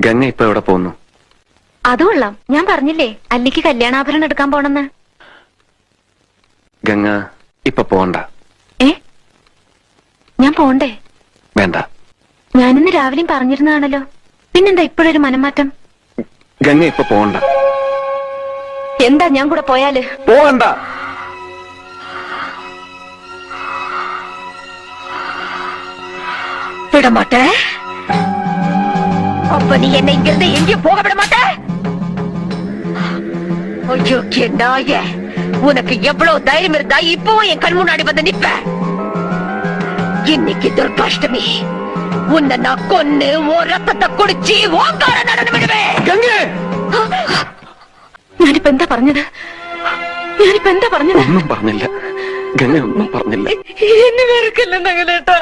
ഗംഗ ഇപ്പൊ എവിടെ പോകുന്നു? അത് കൊള്ളാം. ഞാൻ പറഞ്ഞില്ലേ അല്ലിക്ക് കല്യാണാഭരണം എടുക്കാൻ പോണെന്ന്. ഗംഗ ഇപ്പൊ പോണ്ട. ഞാൻ പോണ്ടേ? വേണ്ട. ഞാനിന്ന് രാവിലെയും പറഞ്ഞിരുന്നതാണല്ലോ. പിന്നെന്താ ഇപ്പോഴൊരു മനംമാറ്റം? ഗംഗ ഇപ്പൊ പോണ്ട. എന്താ ഞാൻ കൂടെ പോയാല്? പോകണ്ട. വിടമാട്ടെ. அப்ப நீ என்னை இங்கிருந்து எங்கேயும் போக விட மாட்ட. ஐயோ நாய, உனக்கு எவ்வளவு தைரியம் இருந்தா இப்பவும் என் கண் முன்னாடி வந்து நிப்ப. இன்னைக்கு துர்காஷ்டமி. உன்னை நான் கொன்னு உன் ரத்தத்தை குடிச்சு ஓங்கார நடனம் விடுவேன். ഞാനിപ്പോ എന്താ പറഞ്ഞത്? ഒന്നും പറഞ്ഞില്ല ഗംഗ, ഒന്നും പറഞ്ഞില്ല. എന്നെ വെറുക്കല്ലേ നഗലേട്ടാ.